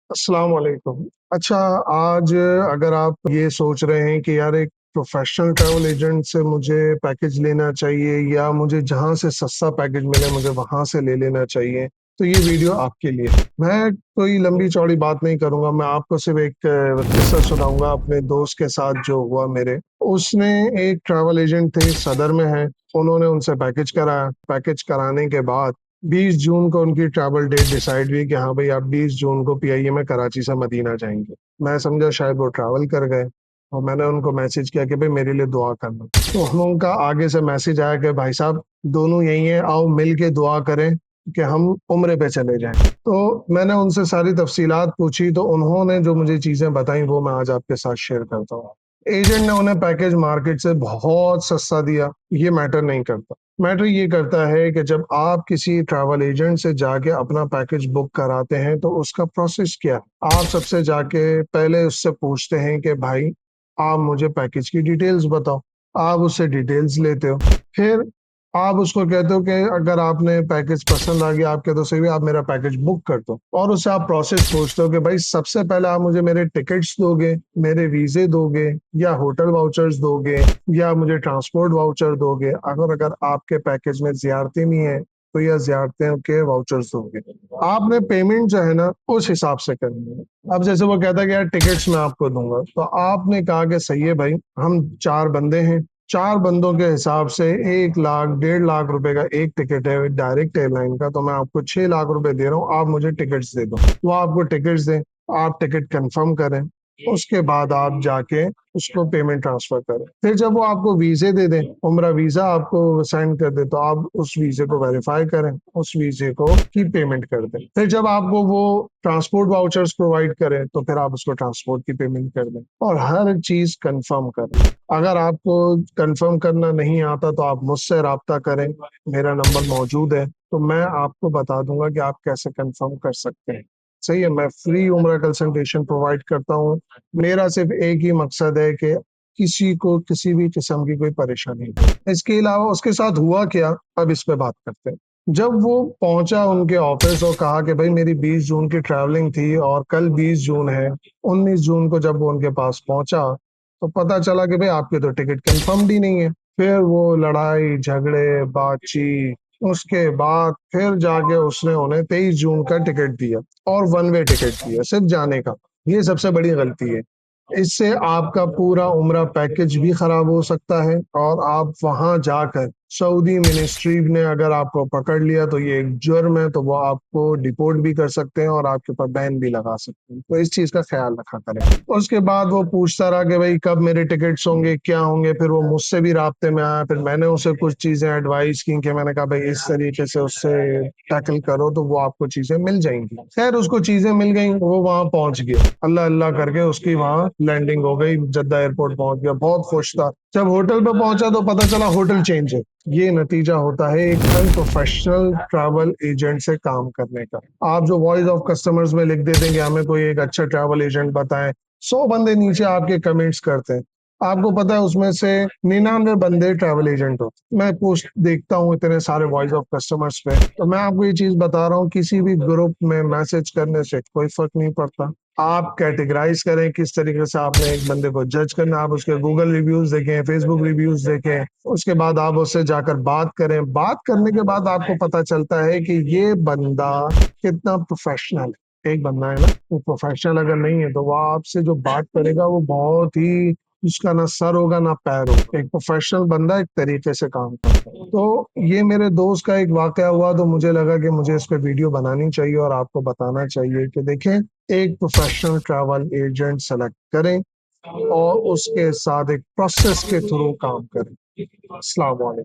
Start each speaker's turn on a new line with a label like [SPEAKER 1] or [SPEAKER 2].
[SPEAKER 1] अस्सलाम वालेकुम। अच्छा, आज अगर आप ये सोच रहे हैं कि यार एक प्रोफेशनल ट्रैवल एजेंट से मुझे पैकेज लेना चाहिए या मुझे जहाँ से सस्ता पैकेज मिले मुझे वहाँ से ले लेना चाहिए, तो ये वीडियो आपके लिए है। मैं कोई लंबी चौड़ी बात नहीं करूँगा, मैं आपको सिर्फ़ एक किस्सा सुनाऊँगा अपने दोस्त के साथ जो हुआ मेरे। उसने एक ट्रैवल एजेंट थे, सदर में हैं, उन्होंने उनसे पैकेज कराया। पैकेज कराने के बाद 20 जून को उनकी ट्रैवल डेट डिसाइड हुई कि हाँ भाई आप 20 जून को पीआईए में कराची से मदीना जाएंगे। मैं समझा शायद वो ट्रैवल कर गए और मैंने उनको मैसेज किया कि भाई मेरे लिए दुआ करना। तो हम उनका आगे से मैसेज आया कि भाई साहब दोनों यही हैं, आओ मिल के दुआ करें कि हम उम्रे पे चले जाएं। तो मैंने उनसे सारी तफसीलात पूछी तो उन्होंने जो मुझे चीज़ें बताई वो मैं आज आपके साथ शेयर करता हूँ। एजेंट ने उन्हें पैकेज मार्केट से बहुत सस्ता दिया, ये मैटर नहीं करता। मैटर ये करता है कि जब आप किसी ट्रैवल एजेंट से जाके अपना पैकेज बुक कराते हैं तो उसका प्रोसेस क्या है। आप सबसे जाके पहले उससे पूछते हैं कि भाई आप मुझे पैकेज की डिटेल्स बताओ। आप उससे डिटेल्स लेते हो, फिर आप उसको कहते हो कि अगर आपने पैकेज पसंद आ गया, आप कहते हो सही है आप मेरा पैकेज बुक कर दो, और उससे आप प्रोसेस पूछते हो कि भाई सबसे पहले आप मुझे मेरे टिकट्स दोगे, मेरे वीजे दोगे, या होटल वाउचर्स दोगे, या मुझे ट्रांसपोर्ट वाउचर दोगे। अगर अगर आपके पैकेज में ज़ियारतें भी हैं तो या ज़ियारतें के वाउचर्स दोगे। आपने पेमेंट जो है ना उस हिसाब से करनी है। अब जैसे वो कहता है कि यार टिकट्स मैं आपको दूंगा, तो आपने कहा कि सही है भाई, हम 4 बंदे हैं, 4 बंदों के हिसाब से 1 लाख 1.5 लाख रुपए का एक टिकट है डायरेक्ट एयरलाइन का, तो मैं आपको 6 लाख रुपए दे रहा हूँ, आप मुझे टिकट्स दे दो। वो आपको टिकट्स दें, आप टिकट कंफर्म करें, उसके बाद आप जाके उसको पेमेंट ट्रांसफर करें। फिर जब वो आपको वीजे दे दें, उम्रा वीजा आपको सेंड कर दे, तो आप उस वीजे को वेरीफाई करें, उस वीजे को की पेमेंट कर दें। फिर जब आपको वो ट्रांसपोर्ट वाउचर्स प्रोवाइड करें तो फिर आप उसको ट्रांसपोर्ट की पेमेंट कर दें और हर चीज कंफर्म करें। अगर आपको कंफर्म करना नहीं आता तो आप मुझसे रब्ता करें, मेरा नंबर मौजूद है, तो मैं आपको बता दूंगा कि आप कैसे कंफर्म कर सकते हैं। सही है, मैं फ्री उम्रा कंसल्टेशन प्रोवाइड करता हूँ। मेरा सिर्फ एक ही मकसद है कि किसी को किसी भी किस्म की कोई परेशानी नहीं। इसके अलावा उसके साथ हुआ क्या, अब इस पे बात करते हैं। जब वो पहुंचा उनके ऑफिस और कहा कि भाई मेरी 20 जून की ट्रैवलिंग थी और कल 20 जून है, 19 जून को जब वो उनके पास पहुंचा तो पता चला कि भाई आपके तो टिकट कंफर्म्ड ही नहीं है। फिर वो लड़ाई झगड़े बातचीत, उसके बाद फिर जाके उसने उन्हें 23 जून का टिकट दिया और वन वे टिकट दिया सिर्फ जाने का। ये सबसे बड़ी गलती है। इससे आपका पूरा उम्रा पैकेज भी खराब हो सकता है और आप वहां जाकर सऊदी मिनिस्ट्री ने अगर आपको पकड़ लिया तो ये एक जुर्म है, तो वो आपको डिपोर्ट भी कर सकते हैं और आपके ऊपर बैन भी लगा सकते हैं। तो इस चीज का ख्याल रखा करें। उसके बाद वो पूछता रहा कि भाई कब मेरे टिकट्स होंगे, क्या होंगे। फिर वो मुझसे भी राब्ते में आया, फिर मैंने उसे कुछ चीजें एडवाइस की कि मैंने कहा भाई इस तरीके से उससे टैकल करो तो वो आपको चीजें मिल जाएंगी। खैर उसको चीजें मिल गई, वो वहां पहुंच गया, अल्लाह अल्लाह करके उसकी वहां लैंडिंग हो गई, जद्दा एयरपोर्ट पहुंच गया, बहुत खुश था। जब होटल पे पहुंचा तो पता चला होटल चेंज है। ये नतीजा होता है एक अनप्रोफेशनल ट्रैवल एजेंट से काम करने का। आप जो वॉइस ऑफ कस्टमर्स में लिख देते हैं कि हमें कोई एक अच्छा ट्रैवल एजेंट बताएं, 100 बंदे नीचे आपके कमेंट्स करते हैं, आपको पता है उसमें से 99 बंदे ट्रैवल एजेंट होते। मैं पोस्ट देखता हूँ इतने सारे वॉइस ऑफ कस्टमर्स पे, तो मैं आपको ये चीज बता रहा हूँ, किसी भी ग्रुप में मैसेज करने से कोई फर्क नहीं पड़ता। आप कैटेगराइज करें किस तरीके से आपने एक बंदे को जज करना, आप उसके गूगल रिव्यूज देखें, फेसबुक रिव्यूज देखें, उसके बाद आप उससे जाकर बात करें। बात करने के बाद आपको पता चलता है कि ये बंदा कितना प्रोफेशनल है। एक बंदा है ना, वो प्रोफेशनल अगर नहीं है तो वो आपसे जो बात करेगा वो बहुत ही, उसका ना सर होगा ना पैर होगा। एक प्रोफेशनल बंदा एक तरीके से काम करता है। तो ये मेरे दोस्त का एक वाकया हुआ तो मुझे लगा कि मुझे इस पे वीडियो बनानी चाहिए और आपको बताना चाहिए कि देखें, एक प्रोफेशनल ट्रैवल एजेंट सेलेक्ट करें और उसके साथ एक प्रोसेस के थ्रू काम करें। अस्सलाम वालेकुम।